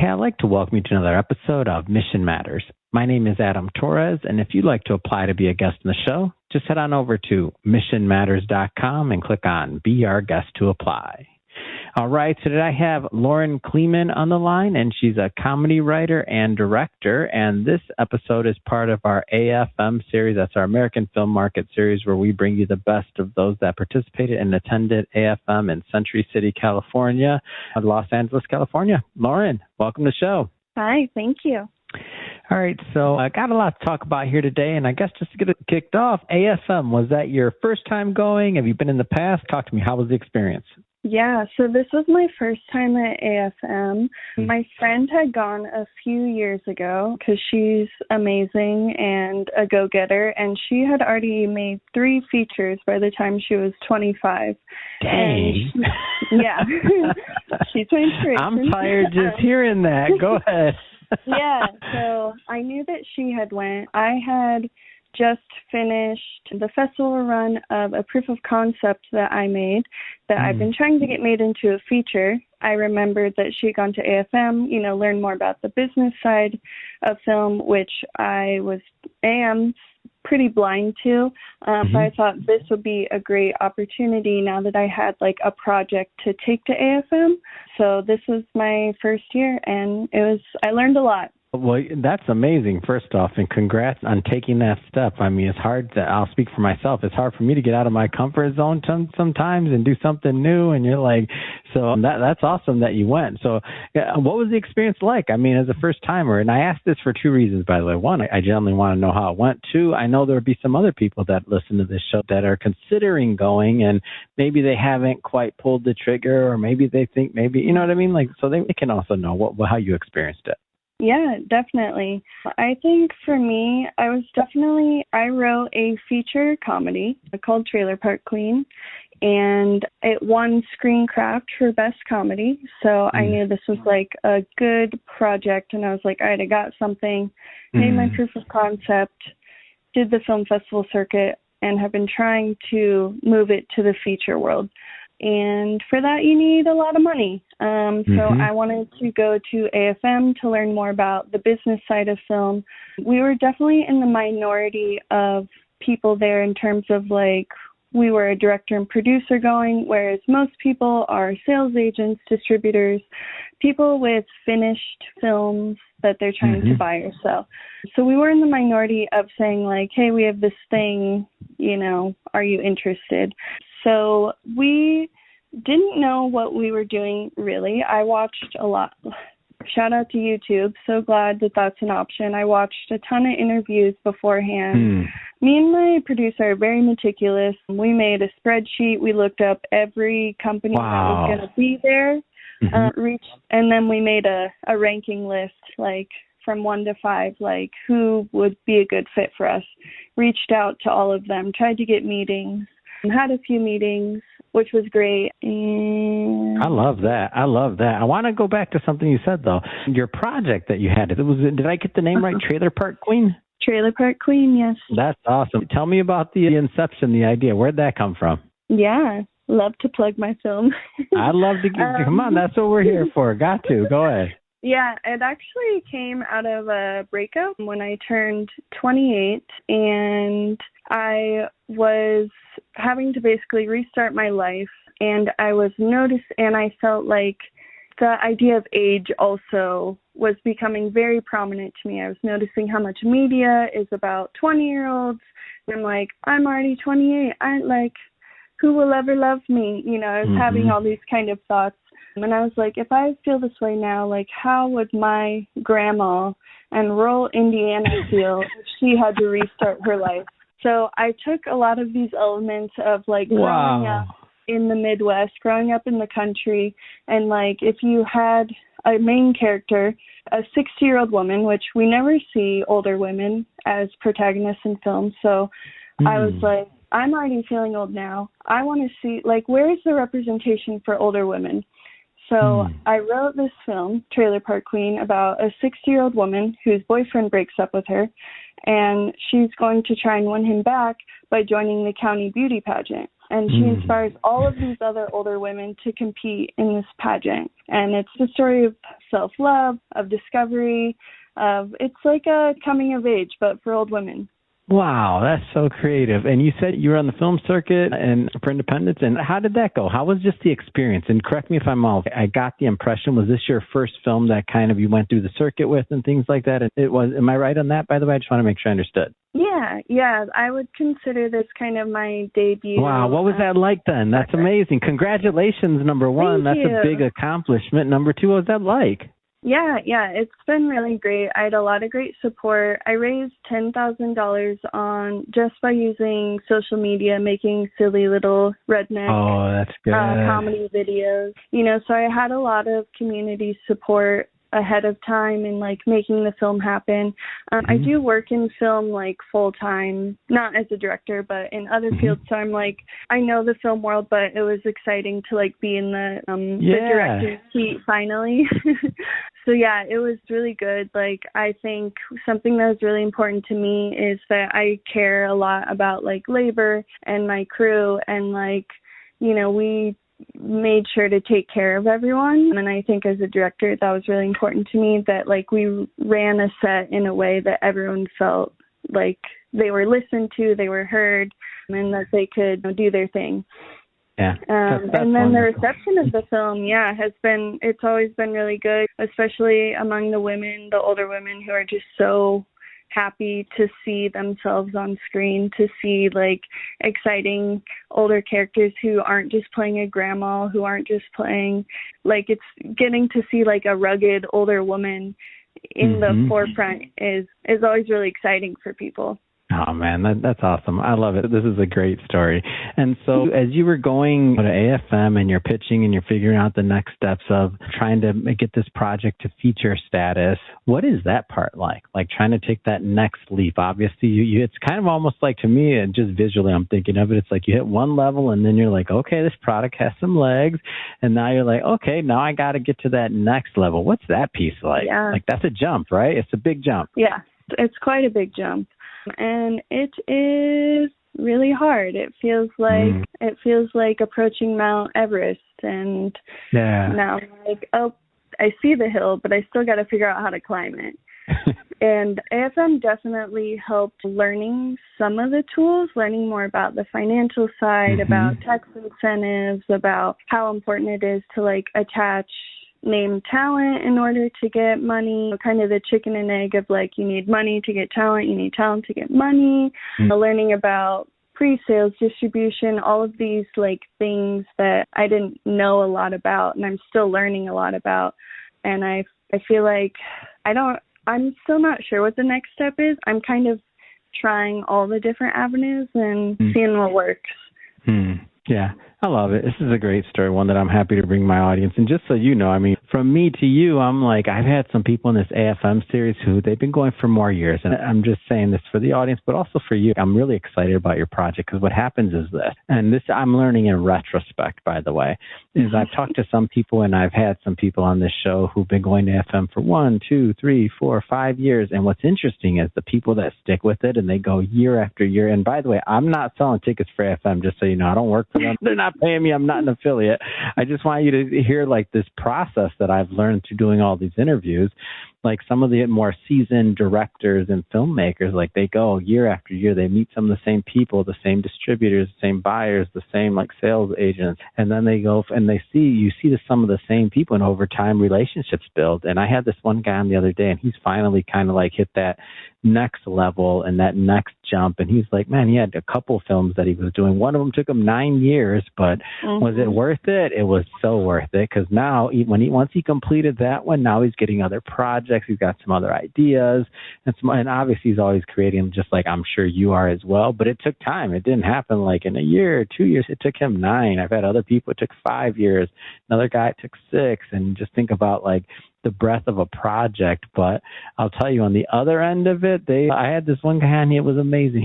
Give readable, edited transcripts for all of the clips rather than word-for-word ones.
Hey, I'd like to welcome you to another episode of Mission Matters. My name is Adam Torres, and if you'd like to apply to be a guest on the show, just head on over to missionmatters.com and click on Be Our Guest to apply. All right, so today I have Lauren Kleeman on the line, and she's a comedy writer and director, and this episode is part of our AFM series. That's our American Film Market series, where we bring you the best of those that participated and attended AFM in Century City, California, Los Angeles, California. Lauren, welcome to the show. Hi, thank you. All right, so I got a lot to talk about here today, and I guess just to get it kicked off, AFM, was that your first time going? Have you been in the past? Talk to me. How was the experience? Yeah, so this was my first time at AFM. My friend had gone a few years ago because she's amazing and a go-getter, and she had already made 3 features by the time she was 25. Dang. Yeah. She's my inspiration. I'm tired just hearing that. Go ahead. Yeah, so I knew that she had went. I had just finished the festival run of a proof of concept that I made that I've been trying to get made into a feature. I remembered that she had gone to AFM, learn more about the business side of film, which I am pretty blind to, but I thought this would be a great opportunity now that I had a project to take to AFM. So this was my first year, and I learned a lot. Well, that's amazing, first off, and congrats on taking that step. I mean, I'll speak for myself, it's hard for me to get out of my comfort zone sometimes and do something new, and you're like, so that's awesome that you went. So what was the experience like? I mean, as a first-timer, and I asked this for 2 reasons, by the way. One, I generally want to know how it went. 2, I know there would be some other people that listen to this show that are considering going, and maybe they haven't quite pulled the trigger, or maybe they think you know what I mean? So they can also know how you experienced it. Yeah, definitely. I think for me, I wrote a feature comedy called Trailer Park Queen, and it won Screencraft for Best Comedy. So I knew this was a good project, and I was like, all right, I got something, made my proof of concept, did the film festival circuit, and have been trying to move it to the feature world. And for that, you need a lot of money. So I wanted to go to AFM to learn more about the business side of film. We were definitely in the minority of people there in terms of we were a director and producer going, whereas most people are sales agents, distributors, people with finished films that they're trying to buy or sell. So we were in the minority of saying hey, we have this thing, are you interested? So we didn't know what we were doing, really. I watched a lot. Shout out to YouTube. So glad that that's an option. I watched a ton of interviews beforehand. Me and my producer are very meticulous. We made a spreadsheet. We looked up every company that was going to be there. And then we made a ranking list, from 1 to 5, who would be a good fit for us. Reached out to all of them, tried to get meetings. Had a few meetings, which was great. And I love that. I want to go back to something you said, though. Your project that you had, did I get the name right? Trailer Park Queen? Trailer Park Queen, yes. That's awesome. Tell me about the inception, the idea. Where'd that come from? Yeah, love to plug my film. I'd love to. Come on, that's what we're here for. Got to. Go ahead. Yeah, it actually came out of a breakup when I turned 28, and I was having to basically restart my life, and I felt like the idea of age also was becoming very prominent to me. I was noticing how much media is about 20-year-olds, and I'm already 28. Who will ever love me? I was having all these kind of thoughts. And I was like, if I feel this way now, how would my grandma in rural Indiana feel if she had to restart her life? So I took a lot of these elements of growing up in the Midwest, growing up in the country, and if you had a main character, a 60-year-old woman, which we never see older women as protagonists in film. So I was like, I'm already feeling old now. I want to see, where is the representation for older women? So I wrote this film, Trailer Park Queen, about a 60-year-old woman whose boyfriend breaks up with her, and she's going to try and win him back by joining the county beauty pageant. And she inspires all of these other older women to compete in this pageant. And it's the story of self-love, of discovery, it's like a coming of age, but for old women. Wow, that's so creative. And you said you were on the film circuit and for independence. And how did that go? How was just the experience? And correct me if I'm off. I got the impression, was this your first film that kind of you went through the circuit with and things like that? And it was. Am I right on that, by the way? I just want to make sure I understood. Yeah. I would consider this kind of my debut. Wow, what was that like then? That's amazing. Congratulations, number one. Thank you. That's a big accomplishment. Number two, what was that like? Yeah, it's been really great. I had a lot of great support. I raised $10,000 on just by using social media, making silly little redneck that's good. comedy videos. So I had a lot of community support ahead of time in like making the film happen. I do work in film like full time, not as a director, but in other fields. So I'm like, I know the film world, but it was exciting to like be in the director's seat finally. So yeah, it was really good. Like, I think something that was really important to me is that I care a lot about like labor and my crew, and like, we made sure to take care of everyone. And I think as a director, that was really important to me, that like we ran a set in a way that everyone felt like they were listened to, they were heard, and that they could do their thing. Yeah. And then the reception of the film, it's always been really good, especially among the women, the older women who are just so happy to see themselves on screen, to see like exciting older characters who aren't just playing a grandma, who aren't just playing, like, it's getting to see like a rugged older woman in the forefront is always really exciting for people. Oh, man, that's awesome. I love it. This is a great story. And so as you were going to AFM and you're pitching and you're figuring out the next steps of trying to get this project to feature status, what is that part like? Like trying to take that next leap? Obviously, it's kind of almost like, to me, and just visually I'm thinking of it, it's like you hit one level and then you're like, okay, this product has some legs. And now you're like, okay, now I got to get to that next level. What's that piece like? Yeah. Like that's a jump, right? It's a big jump. Yeah, it's quite a big jump. And it is really hard. It feels like approaching Mount Everest, and now I'm like, oh, I see the hill, but I still got to figure out how to climb it. And AFM definitely helped learning some of the tools, learning more about the financial side, about tax incentives, about how important it is to like attach name talent in order to get money, kind of the chicken and egg of like, you need money to get talent, you need talent to get money, learning about pre-sales, distribution, all of these like things that I didn't know a lot about, and I'm still learning a lot about. And I feel like I'm still not sure what the next step is. I'm kind of trying all the different avenues and seeing what works. Yeah, I love it. This is a great story, one that I'm happy to bring my audience. And just so you know, I mean, from me to you, I'm like, I've had some people in this AFM series who they've been going for more years. And I'm just saying this for the audience, but also for you. I'm really excited about your project because what happens is this, and this I'm learning in retrospect, by the way, is I've talked to some people and I've had some people on this show who've been going to FM for 1, 2, 3, 4, 5 years. And what's interesting is the people that stick with it and they go year after year. And by the way, I'm not selling tickets for AFM, just so you know. I don't work for them. They're not paying me. I'm not an affiliate. I just want you to hear like this process that I've learned through doing all these interviews. Like some of the more seasoned directors and filmmakers, like they go year after year, they meet some of the same people, the same distributors, the same buyers, the same like sales agents. And then they go and you see some of the same people, and over time relationships build. And I had this one guy on the other day, and he's finally kind of like hit that next level and that next jump. And he's like, man, he had a couple films that he was doing. One of them took him 9 years, but was it worth it? It was so worth it, because now once he completed that one, now he's getting other projects. He's got some other ideas, and obviously he's always creating, just like I'm sure you are as well. But it took time. It didn't happen like in a year or 2 years. It took him 9. I've had other people, it took 5 years. Another guy, it took 6. And just think about like the breadth of a project. But I'll tell you, on the other end of it, I had this one guy, and it was amazing.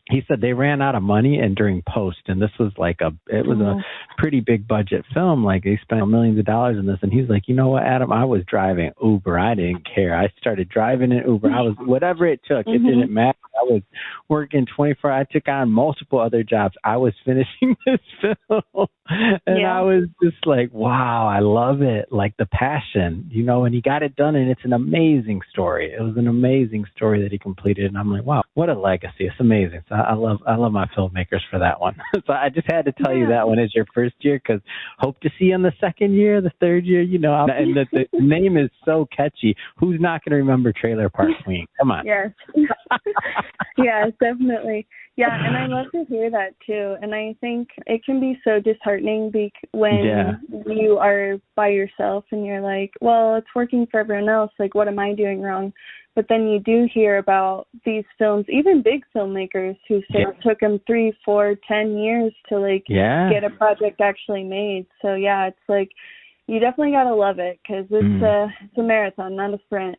He said they ran out of money, and during post, and this was it was a pretty big budget film. Like, they spent millions of dollars in this, and he's like, you know what, Adam, I was driving Uber. I didn't care. I started driving in Uber. I was, whatever it took, it didn't matter. I was working 24. I took on multiple other jobs. I was finishing this film, and I was just like, wow, I love it. Like, the passion, and he got it done, and it's an amazing story. It was an amazing story that he completed, and I'm like, wow, what a legacy. It's amazing. So I love my filmmakers for that one. So I just had to tell you that one is your first year, because hope to see you in the second year, the third year, and the name is so catchy. Who's not going to remember Trailer Park Queen? Come on. Yes. Yes, definitely. Yeah, and I love to hear that too. And I think it can be so disheartening when you are by yourself and you're like, well, it's working for everyone else. Like, what am I doing wrong? But then you do hear about these films, even big filmmakers who say it took them 3, 4, 10 years to get a project actually made. So yeah, it's like, you definitely got to love it, because it's a marathon, not a sprint.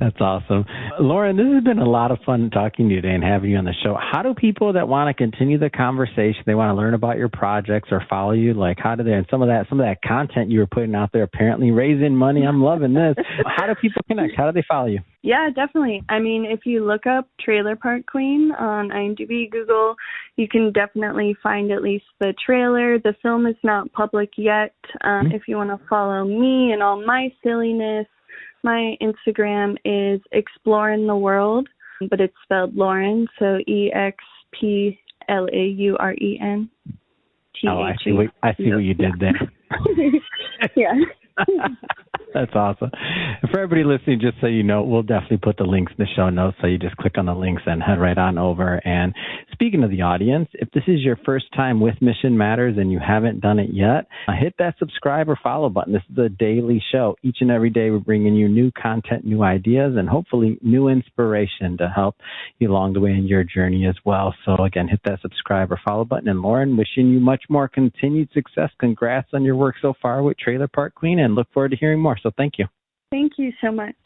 That's awesome. Lauren, this has been a lot of fun talking to you today and having you on the show. How do people that want to continue the conversation, they want to learn about your projects or follow you, like, how do they, and some of that content you were putting out there, apparently raising money, I'm loving this. How do people connect? How do they follow you? Yeah, definitely. I mean, if you look up Trailer Park Queen on IMDb, Google, you can definitely find at least the trailer. The film is not public yet. If you want to follow me and all my silliness, my Instagram is Exploring the World, but it's spelled Lauren, so EXPLAUREN. Oh, I see what you did there. Yeah. That's awesome. And for everybody listening, just so you know, we'll definitely put the links in the show notes. So you just click on the links and head right on over. And speaking of the audience, if this is your first time with Mission Matters and you haven't done it yet, hit that subscribe or follow button. This is a daily show. Each and every day, we're bringing you new content, new ideas, and hopefully new inspiration to help you along the way in your journey as well. So again, hit that subscribe or follow button. And Lauren, wishing you much more continued success. Congrats on your work so far with Trailer Park Queen, and look forward to hearing more. So thank you. Thank you so much.